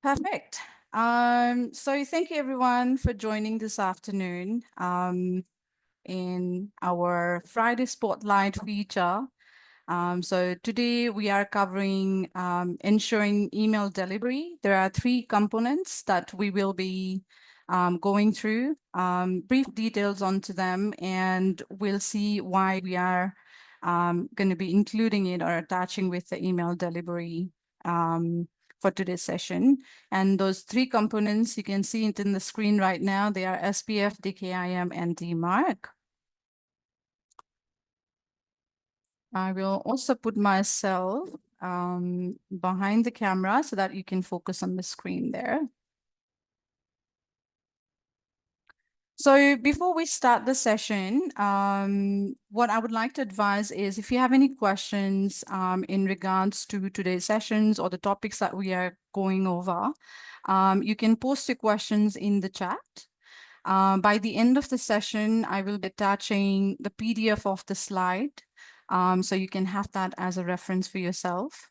Perfect. So thank you everyone for joining this afternoon in our Friday Spotlight feature. So today we are covering ensuring email delivery. There are three components that we will be going through, brief details onto them, and we'll see why we are going to be including it or attaching with the email delivery for today's session. And those three components, you can see it in the screen right now. They are SPF, DKIM, and DMARC. I will also put myself behind the camera so that you can focus on the screen there. So before we start the session, what I would like to advise is if you have any questions in regards to today's sessions or the topics that we are going over, you can post your questions in the chat. By the end of the session, I will be attaching the PDF of the slide, so you can have that as a reference for yourself.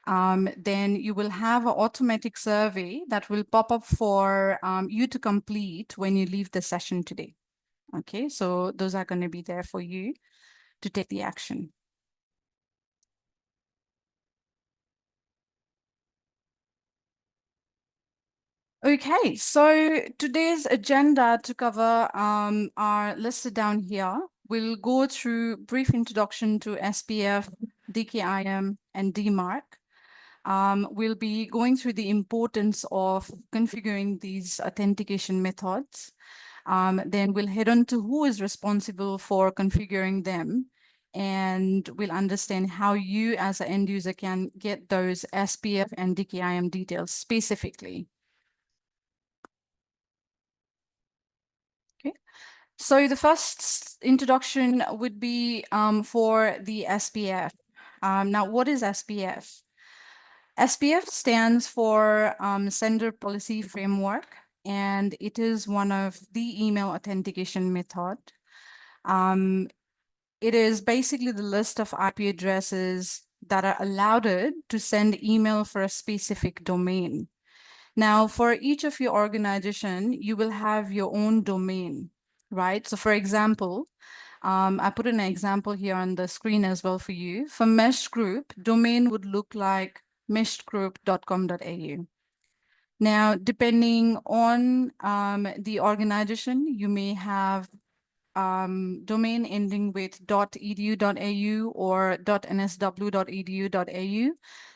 Then you will have an automatic survey that will pop up for you to complete when you leave the session today. Okay, so those are going to be there for you to take the action. Okay, so today's agenda to cover are listed down here. We'll go through brief introduction to SPF, DKIM, and DMARC. We'll be going through the importance of configuring these authentication methods. Then we'll head on to who is responsible for configuring them. And we'll understand how you as an end user can get those SPF and DKIM details specifically. Okay. So the first introduction would be for the SPF. Now, what is SPF? SPF stands for Sender Policy Framework, and it is one of the email authentication method. It is basically the list of IP addresses that are allowed to send email for a specific domain. Now, for each of your organization, you will have your own domain, right? So for example, I put an example here on the screen as well for you. For Mesh Group, domain would look like meshgroup.com.au. Now, depending on the organization, you may have domain ending with .edu.au or .nsw.edu.au.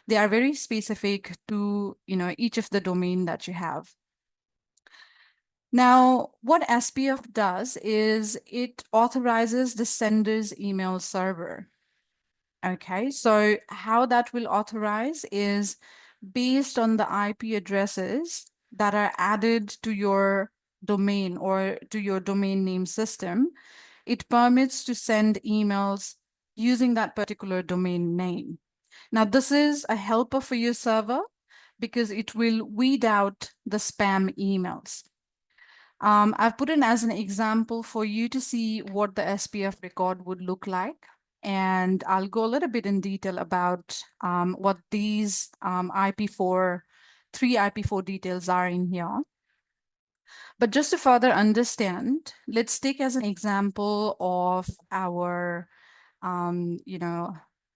They are very specific to each of the domain that you have. Now, what SPF does is it authorizes the sender's email server. Okay, so how that will authorize is based on the IP addresses that are added to your domain or to your domain name system. It permits to send emails using that particular domain name. Now, this is a helper for your server because it will weed out the spam emails. I've put in as an example for you to see what the SPF record would look like. And I'll go a little bit in detail about what these three IP4 details are in here. But just to further understand, let's take as an example of our,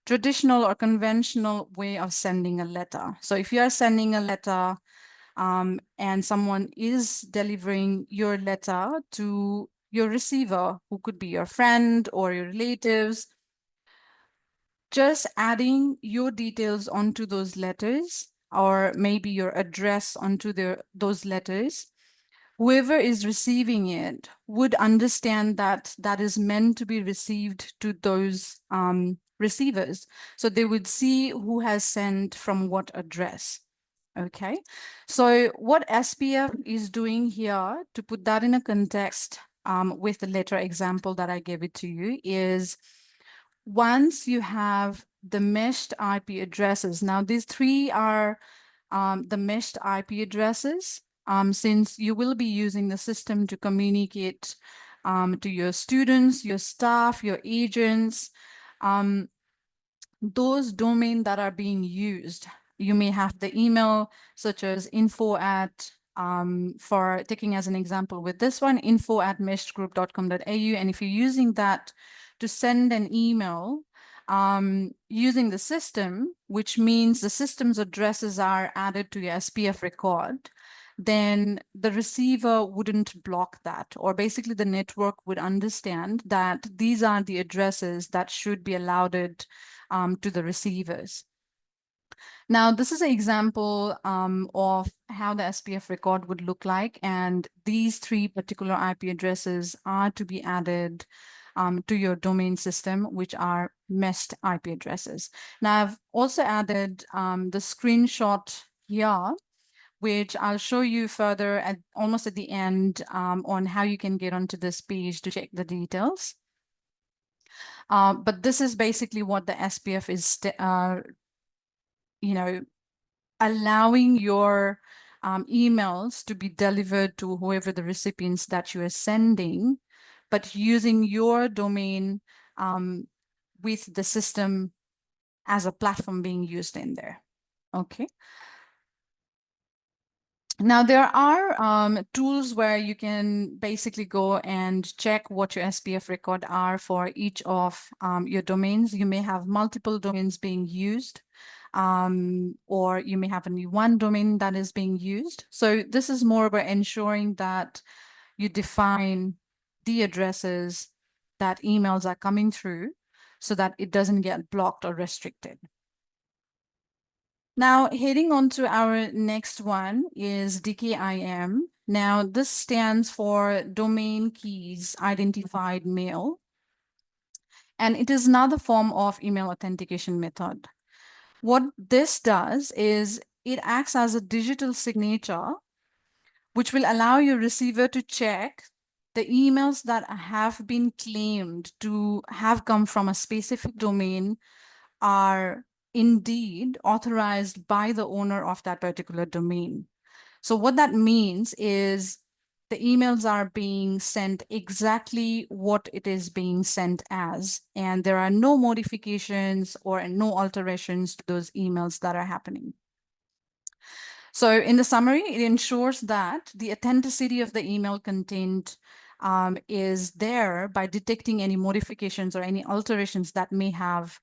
traditional or conventional way of sending a letter. So if you are sending a letter and someone is delivering your letter to your receiver, who could be your friend or your relatives, just adding your details onto those letters, or maybe your address onto those letters, whoever is receiving it would understand that that is meant to be received to those receivers. So they would see who has sent from what address. Okay, so what SPF is doing here, to put that in a context with the letter example that I gave it to you, is once you have the meshed IP addresses, now these three are the meshed IP addresses, since you will be using the system to communicate to your students, your staff, your agents, those domains that are being used, you may have the email such as info at, for taking as an example with this one, info@meshgroup.com.au. And if you're using that to send an email using the system, which means the system's addresses are added to your SPF record, then the receiver wouldn't block that, or basically the network would understand that these are the addresses that should be allowed to the receivers. Now, this is an example of how the SPF record would look like, and these three particular IP addresses are to be added to your domain system, which are meshed IP addresses. Now, I've also added the screenshot here, which I'll show you further at almost at the end on how you can get onto this page to check the details. But this is basically what the SPF is, allowing your emails to be delivered to whoever the recipients that you are sending, but using your domain with the system as a platform being used in there. Okay. Now, there are tools where you can basically go and check what your SPF record are for each of your domains. You may have multiple domains being used, or you may have only one domain that is being used. So this is more about ensuring that you define the addresses that emails are coming through so that it doesn't get blocked or restricted. Now, heading on to our next one is DKIM. Now, this stands for Domain Keys Identified Mail, and it is another form of email authentication method. What this does is it acts as a digital signature, which will allow your receiver to check the emails that have been claimed to have come from a specific domain are indeed authorized by the owner of that particular domain. So what that means is the emails are being sent exactly what it is being sent as, and there are no modifications or no alterations to those emails that are happening. So in the summary, it ensures that the authenticity of the email content is there by detecting any modifications or any alterations that may have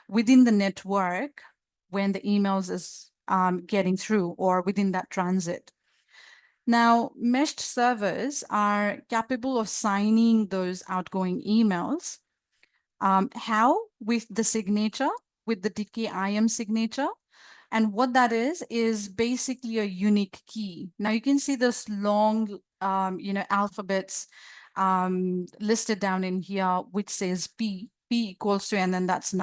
within the network when the emails is getting through or within that transit. Now, meshed servers are capable of signing those outgoing emails. How? With the signature, with the DKIM signature. And what that is basically a unique key. Now you can see this long, alphabets listed down in here, which says P equals to, and then that's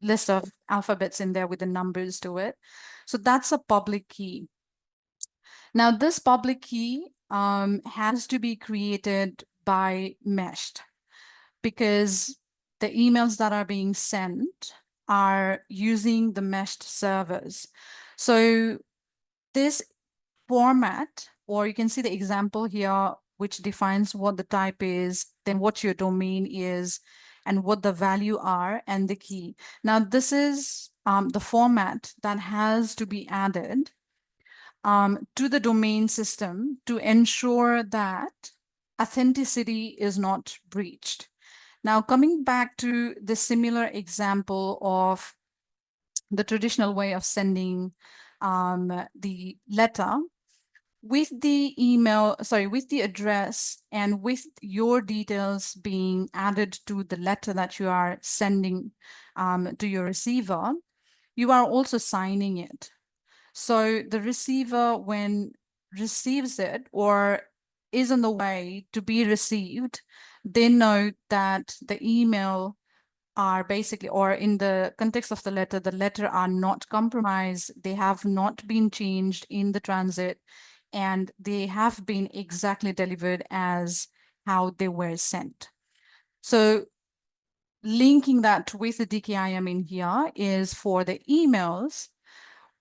list of alphabets in there with the numbers to it. So that's a public key. Now this public key has to be created by meshed, because the emails that are being sent are using the meshed servers. So this format, or you can see the example here, which defines what the type is, then what your domain is, and what the value are, and the key. Now, this is the format that has to be added to the domain system to ensure that authenticity is not breached. Now, coming back to the similar example of the traditional way of sending the letter, with the email, with the address and with your details being added to the letter that you are sending to your receiver, you are also signing it. So the receiver, when receives it or is on the way to be received, they know that the email are basically, or in the context of the letter are not compromised, they have not been changed in the transit, and they have been exactly delivered as how they were sent. So linking that with the DKIM in here is for the emails,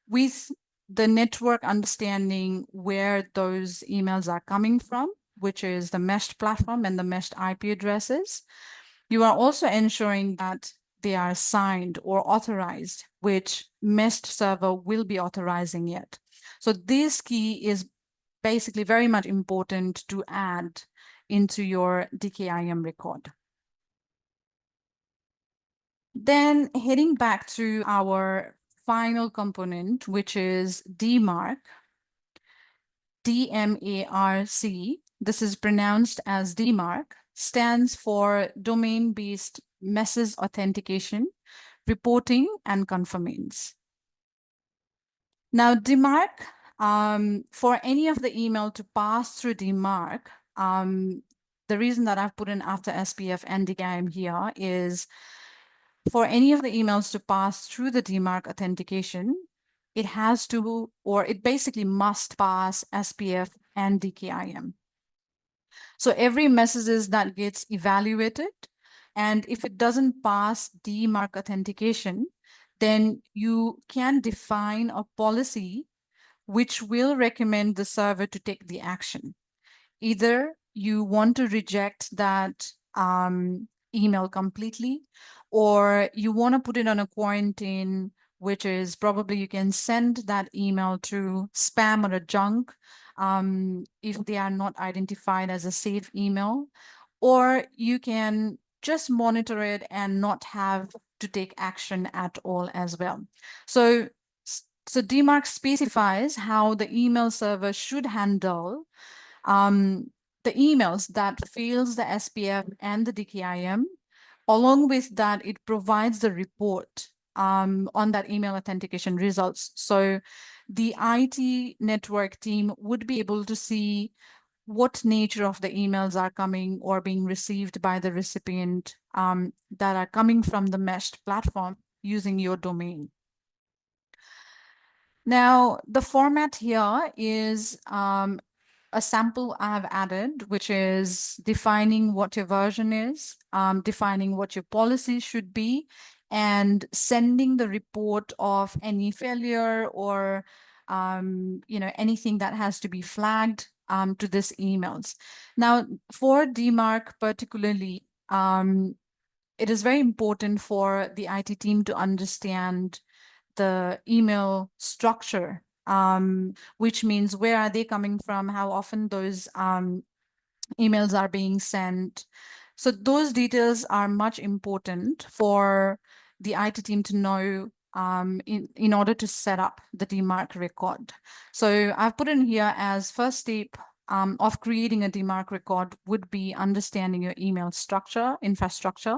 with the network understanding where those emails are coming from, which is the meshed platform and the meshed IP addresses. You are also ensuring that they are signed or authorized, which meshed server will be authorizing it. So this key is basically very much important to add into your DKIM record. Then heading back to our final component, which is DMARC, DMARC, this is pronounced as DMARC, stands for Domain-Based Message Authentication, Reporting, and Conformance. Now, DMARC, for any of the email to pass through DMARC, the reason that I've put in after SPF and DKIM here is for any of the emails to pass through the DMARC authentication, it has to, or it basically must pass SPF and DKIM. So every message that gets evaluated, and if it doesn't pass DMARC authentication, then you can define a policy which will recommend the server to take the action. Either you want to reject that email completely, or you want to put it on a quarantine, which is probably you can send that email to spam or a junk if they are not identified as a safe email, or you can just monitor it and not have to take action at all as well. So DMARC specifies how the email server should handle the emails that fails the SPF and the DKIM. Along with that, it provides the report on that email authentication results. So the IT network team would be able to see what nature of the emails are coming or being received by the recipient that are coming from the meshed platform using your domain. Now, the format here is a sample I have added, which is defining what your version is, defining what your policy should be, and sending the report of any failure or anything that has to be flagged to these emails. Now, for DMARC particularly, it is very important for the IT team to understand the email structure, which means where are they coming from, how often those emails are being sent. So those details are much important for the IT team to know in order to set up the DMARC record. So I've put in here as first step of creating a DMARC record would be understanding your email structure, infrastructure.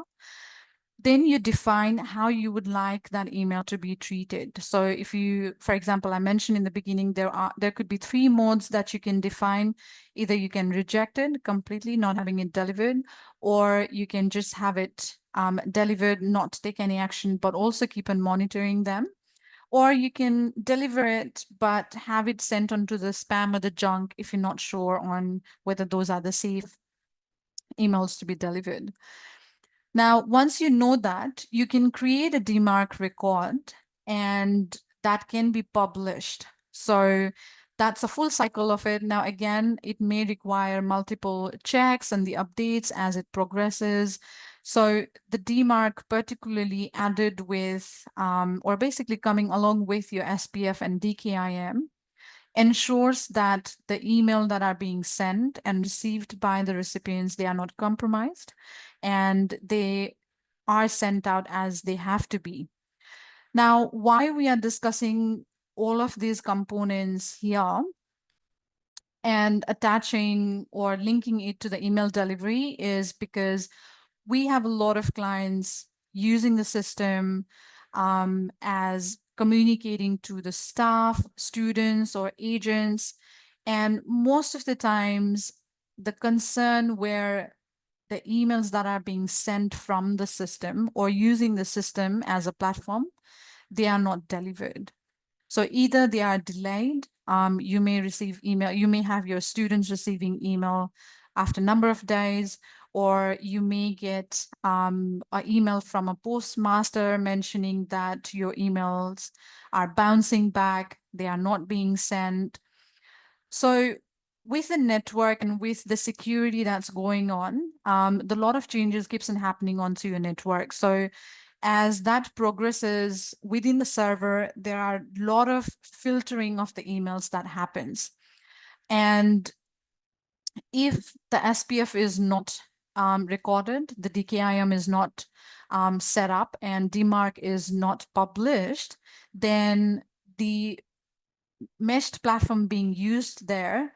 Then you define how you would like that email to be treated. So if you, for example, I mentioned in the beginning, there could be 3 modes that you can define. Either you can reject it completely, not having it delivered, or you can just have it delivered, not take any action, but also keep on monitoring them. Or you can deliver it, but have it sent onto the spam or the junk if you're not sure on whether those are the safe emails to be delivered. Now, once you know that, you can create a DMARC record and that can be published. So that's a full cycle of it. Now, again, it may require multiple checks and the updates as it progresses. So the DMARC particularly added with, or basically coming along with your SPF and DKIM, ensures that the email that are being sent and received by the recipients, they are not compromised and they are sent out as they have to be. Now, why we are discussing all of these components here and attaching or linking it to the email delivery is because we have a lot of clients using the system as communicating to the staff, students, or agents. And most of the times, the concern where the emails that are being sent from the system or using the system as a platform, they are not delivered. So either they are delayed, you may receive email, you may have your students receiving email after a number of days, or you may get an email from a postmaster mentioning that your emails are bouncing back, they are not being sent. So with the network and with the security that's going on, a lot of changes keeps on happening onto your network. So as that progresses within the server, there are a lot of filtering of the emails that happens. And if the SPF is not recorded, the DKIM is not set up, and DMARC is not published, then the meshed platform being used there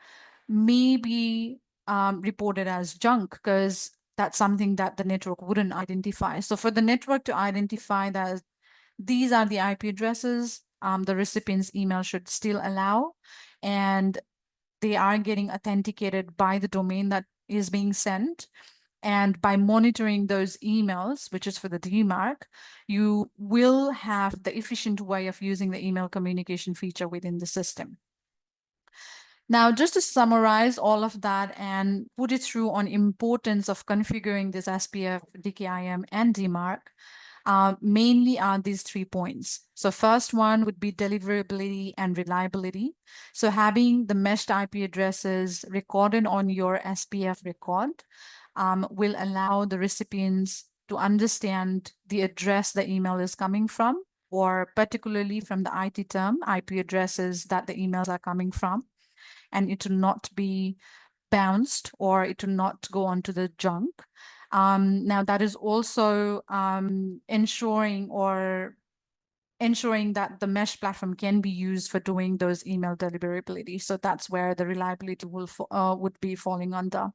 may be reported as junk, because that's something that the network wouldn't identify. So for the network to identify that these are the IP addresses the recipient's email should still allow, and they are getting authenticated by the domain that is being sent, and by monitoring those emails, which is for the DMARC, you will have the efficient way of using the email communication feature within the system. Now, just to summarize all of that and put it through on importance of configuring this SPF, DKIM, and DMARC, mainly are these 3 points. So first one would be deliverability and reliability. So having the meshed IP addresses recorded on your SPF record will allow the recipients to understand the address the email is coming from, or particularly from the IT term, IP addresses that the emails are coming from, and it will not be bounced, or it will not go onto the junk. Now that is also ensuring that the mesh platform can be used for doing those email deliverability. So that's where the reliability would be falling under.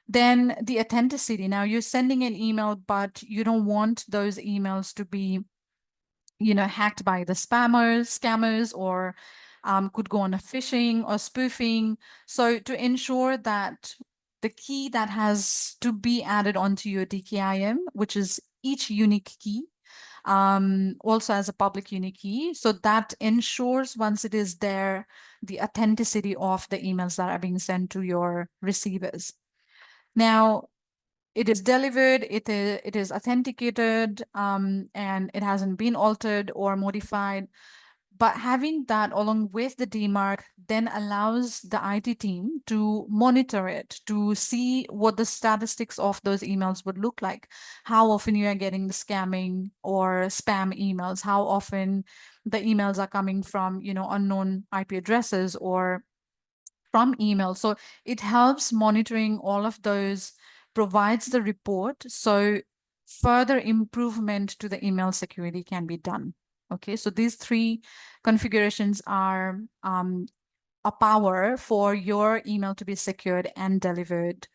Then the authenticity. Now you're sending an email, but you don't want those emails to be, hacked by the scammers, or could go on a phishing or spoofing. So to ensure that the key that has to be added onto your DKIM, which is each unique key, also as a public unique key, so that ensures once it is there, the authenticity of the emails that are being sent to your receivers. Now, it is delivered, it is authenticated, and it hasn't been altered or modified. But having that along with the DMARC then allows the IT team to monitor it, to see what the statistics of those emails would look like, how often you are getting the scamming or spam emails, how often the emails are coming from, unknown IP addresses or from email. So it helps monitoring all of those, provides the report, so further improvement to the email security can be done. Okay, so these 3 configurations are a power for your email to be secured and delivered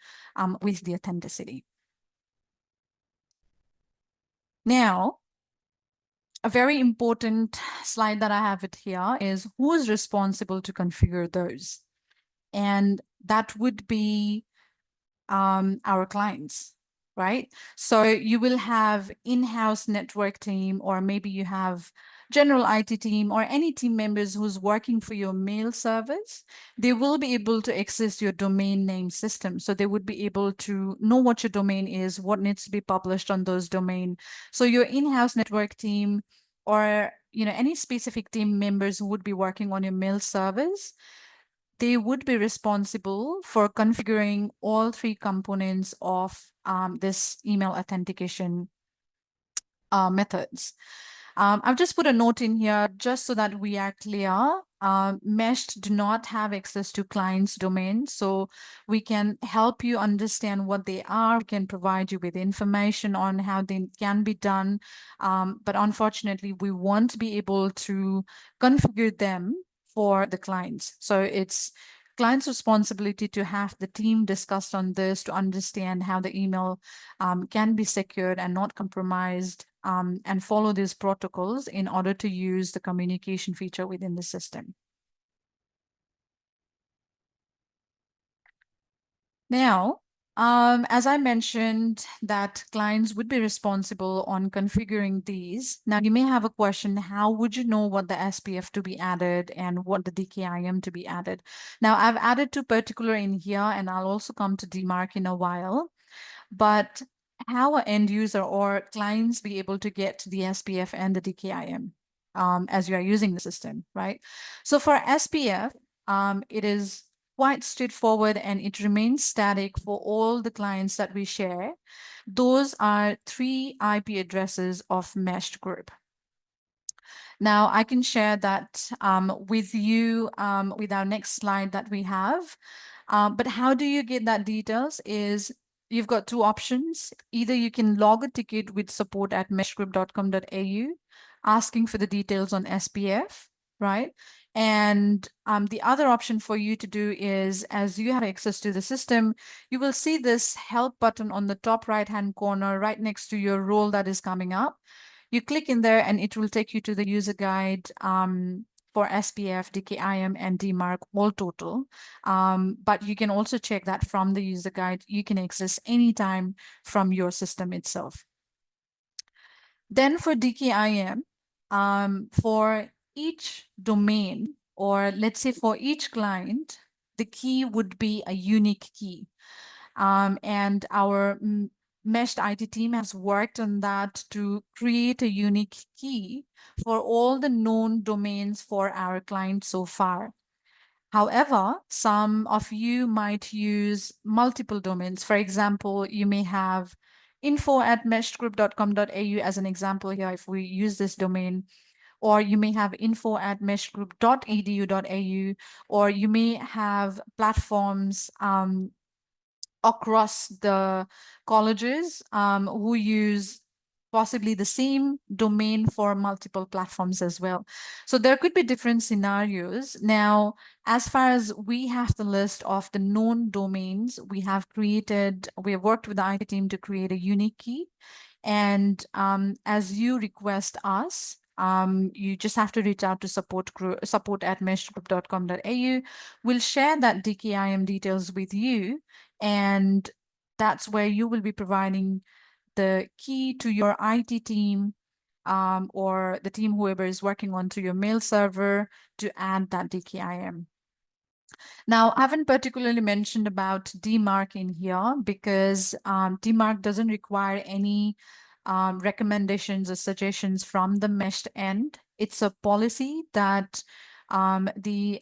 with the authenticity. Now, a very important slide that I have it here is who is responsible to configure those. And that would be our clients, right? So you will have in-house network team, or maybe you have general IT team or any team members who's working for your mail service. They will be able to access your domain name system. So they would be able to know what your domain is, what needs to be published on those domain. So your in-house network team, or any specific team members who would be working on your mail service, they would be responsible for configuring all 3 components of this email authentication methods. I've just put a note in here just so that we are clear. Meshed do not have access to clients' domains, so we can help you understand what they are. We can provide you with information on how they can be done, but unfortunately, we won't be able to configure them for the clients. So it's client's responsibility to have the team discussed on this, to understand how the email can be secured and not compromised, and follow these protocols in order to use the communication feature within the system. Now, as I mentioned, that clients would be responsible on configuring these. Now, you may have a question, how would you know what the SPF to be added and what the DKIM to be added? Now, I've added 2 particular in here, and I'll also come to DMARC in a while. But how an end user or clients be able to get the SPF and the DKIM as you are using the system, right? So for SPF, it is quite straightforward and it remains static for all the clients that we share. Those are 3 IP addresses of meshed group. Now I can share that with you with our next slide that we have. But how do you get that details is you've got 2 options. Either you can log a ticket with support@meshgroup.com.au asking for the details on SPF, right? And the other option for you to do is, as you have access to the system, you will see this help button on the top right-hand corner right next to your role that is coming up. You click in there and it will take you to the user guide for SPF, DKIM, and DMARC all total. But you can also check that from the user guide. You can access anytime from your system itself. Then for DKIM, for each domain, or let's say for each client, the key would be a unique key. And our meshed IT team has worked on that to create a unique key for all the known domains for our clients so far. However, some of you might use multiple domains. For example, you may have info@meshgroup.com.au as an example here, if we use this domain, or you may have info@meshgroup.edu.au, or you may have platforms across the colleges who use possibly the same domain for multiple platforms as well. So there could be different scenarios. Now, as far as we have the list of the known domains, we have worked with the IT team to create a unique key. And as you request us, you just have to reach out to support@meshgroup.com.au. We'll share that DKIM details with you, and that's where you will be providing the key to your IT team or the team, whoever is working onto your mail server, to add that DKIM. Now, I haven't particularly mentioned about DMARC in here because DMARC doesn't require any recommendations or suggestions from the meshed end. It's a policy that the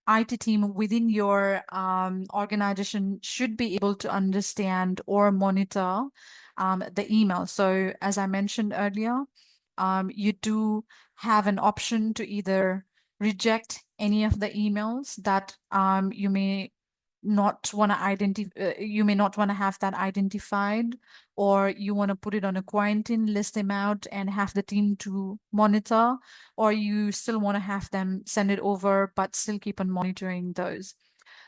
IT team within your organization should be able to understand or monitor the email. So as I mentioned earlier, you do have an option to either reject any of the emails that you may not want to have that identified, or you want to put it on a quarantine, list them out and have the team to monitor, or you still want to have them send it over but still keep on monitoring those.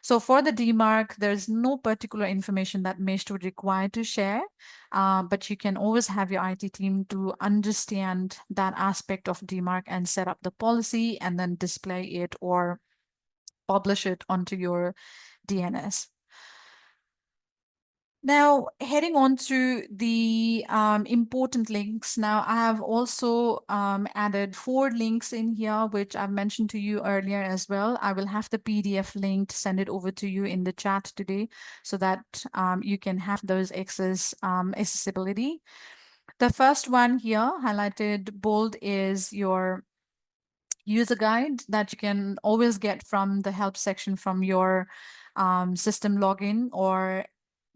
So for the DMARC, there's no particular information that Meshed would require to share, but you can always have your IT team to understand that aspect of DMARC and set up the policy and then display it or publish it onto your DNS. Now, heading on to the important links. Now, I have also added 4 links in here, which I've mentioned to you earlier as well. I will have the PDF link to send it over to you in the chat today so that you can have those accessibility. The first one here, highlighted bold, is your user guide that you can always get from the help section from your system login, or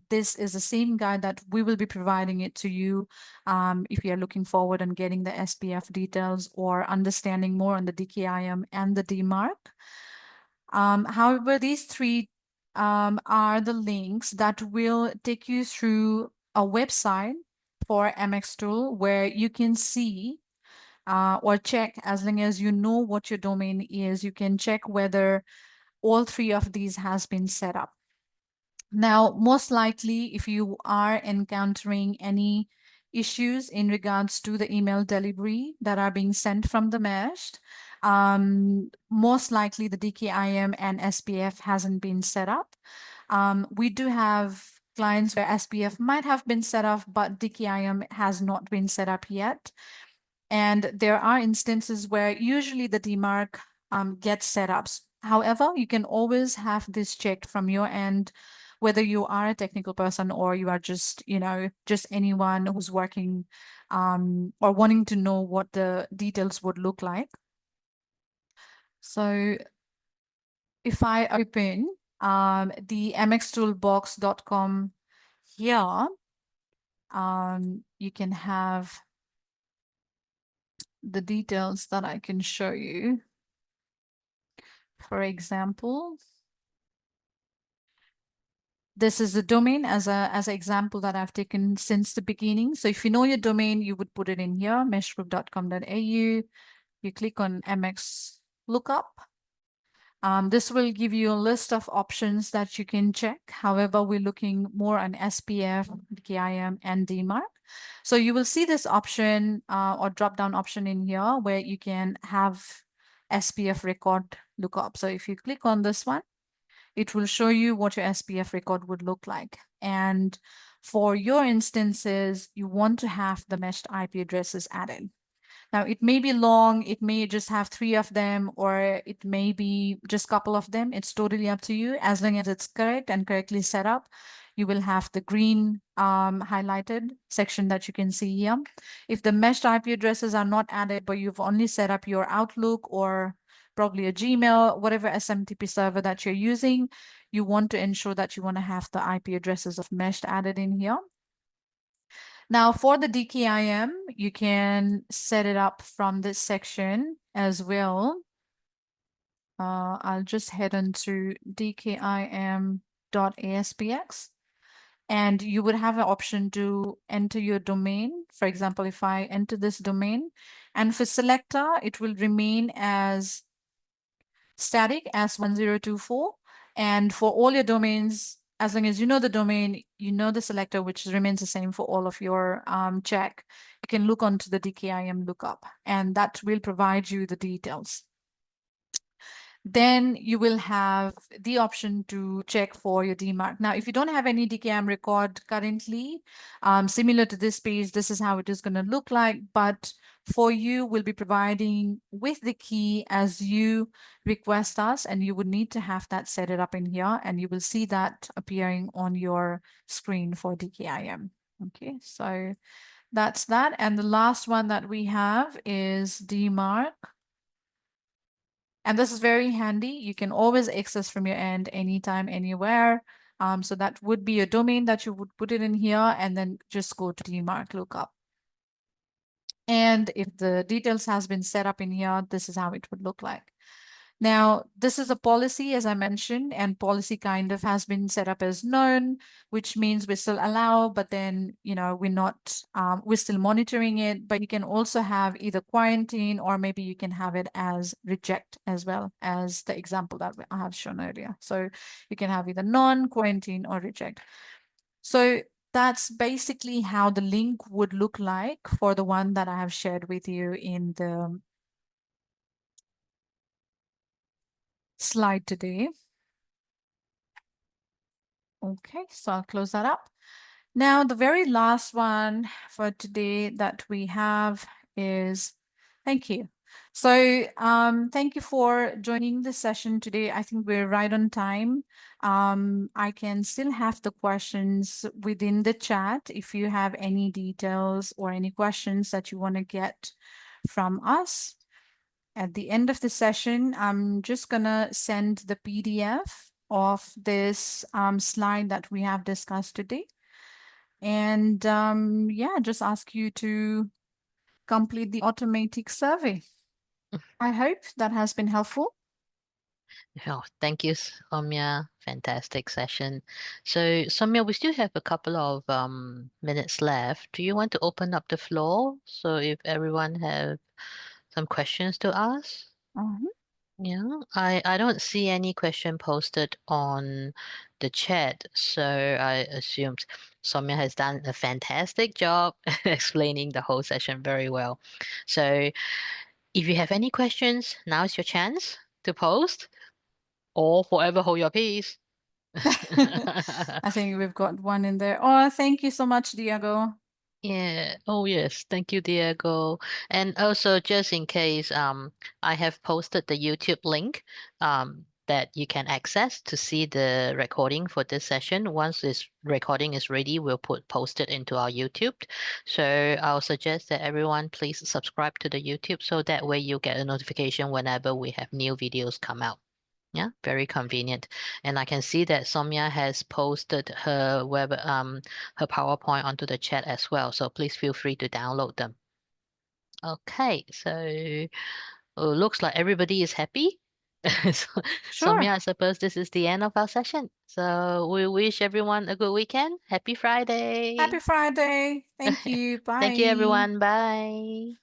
this is the same guide that we will be providing it to you if you are looking forward and getting the SPF details or understanding more on the DKIM and the DMARC. However, these 3 are the links that will take you through a website for MX Tool where you can see or check, as long as you know what your domain is, you can check whether all 3 of these has been set up. Now, most likely, if you are encountering any issues in regards to the email delivery that are being sent from the meshed, most likely the DKIM and SPF hasn't been set up. We do have clients where SPF might have been set up, but DKIM has not been set up yet. And there are instances where usually the DMARC gets set up. However, you can always have this checked from your end, whether you are a technical person or you are just, just anyone who's working or wanting to know what the details would look like. So if I open the mxtoolbox.com here, you can have the details that I can show you. For example, this is the domain as an example that I've taken since the beginning. So if you know your domain, you would put it in here, meshgroup.com.au. You click on MX lookup. This will give you a list of options that you can check. However, we're looking more on SPF, DKIM, and DMARC. So you will see this option or drop-down option in here where you can have SPF record lookup. So if you click on this one, it will show you what your SPF record would look like. And for your instances, you want to have the meshed IP addresses added. Now, it may be long, it may just have 3 of them, or it may be just a couple of them. It's totally up to you. As long as it's correct and correctly set up, you will have the green highlighted section that you can see here. If the meshed IP addresses are not added, but you've only set up your Outlook or probably a Gmail, whatever SMTP server that you're using, you want to ensure that you want to have the IP addresses of meshed added in here. Now for the DKIM, you can set it up from this section as well. I'll just head into DKIM.aspx, and you would have an option to enter your domain. For example, if I enter this domain, and for selector, it will remain as static as 1024. And for all your domains, as long as you know the domain, you know the selector, which remains the same for all of your check, you can look onto the DKIM lookup, and that will provide you the details. Then you will have the option to check for your DMARC. Now, if you don't have any DKIM record currently, similar to this page, this is how it is going to look like. But for you, we'll be providing with the key as you request us, and you would need to have that set it up in here, and you will see that appearing on your screen for DKIM. Okay, so that's that. And the last one that we have is DMARC. And this is very handy. You can always access from your end anytime, anywhere. So that would be a domain that you would put it in here and then just go to DMARC lookup. And if the details has been set up in here, this is how it would look like. Now, this is a policy, as I mentioned, and policy kind of has been set up as known, which means we still allow, but then, you know, we're not, we're still monitoring it, but you can also have either quarantine or maybe you can have it as reject as well as the example that I have shown earlier. So you can have either non-quarantine or reject. So that's basically how the link would look like for the one that I have shared with you in the slide today. Okay, so I'll close that up. Now, the very last one for today that we have is thank you. So thank you for joining the session today. I think we're right on time. I can still have the questions within the chat if you have any details or any questions that you want to get from us. At the end of the session, I'm just gonna send the PDF of this slide that we have discussed today. And yeah, just ask you to complete the automatic survey. I hope that has been helpful. Oh, thank you, Soumya. Fantastic session. So, Soumya, we still have a couple of minutes left. Do you want to open up the floor so if everyone have some questions to ask? Yeah, I don't see any question posted on the chat, so I assumed Soumya has done a fantastic job explaining the whole session very well. So, if you have any questions, now's your chance to post or forever hold your peace. I think we've got one in there. Oh, thank you so much, Diego. Yeah. Oh, yes. Thank you, Diego. And also, just in case, I have posted the YouTube link, that you can access to see the recording for this session. Once this recording is ready, we'll post it into our YouTube. So I'll suggest that everyone please subscribe to the YouTube so that way you get a notification whenever we have new videos come out. Yeah, very convenient. And I can see that Somya has posted her PowerPoint onto the chat as well. So please feel free to download them. Okay, so looks like everybody is happy. So, Sure. Somya, I suppose this is the end of our session. So we wish everyone a good weekend. Happy Happy Friday. Friday. Thank you. Thank you, Bye. everyone. Bye.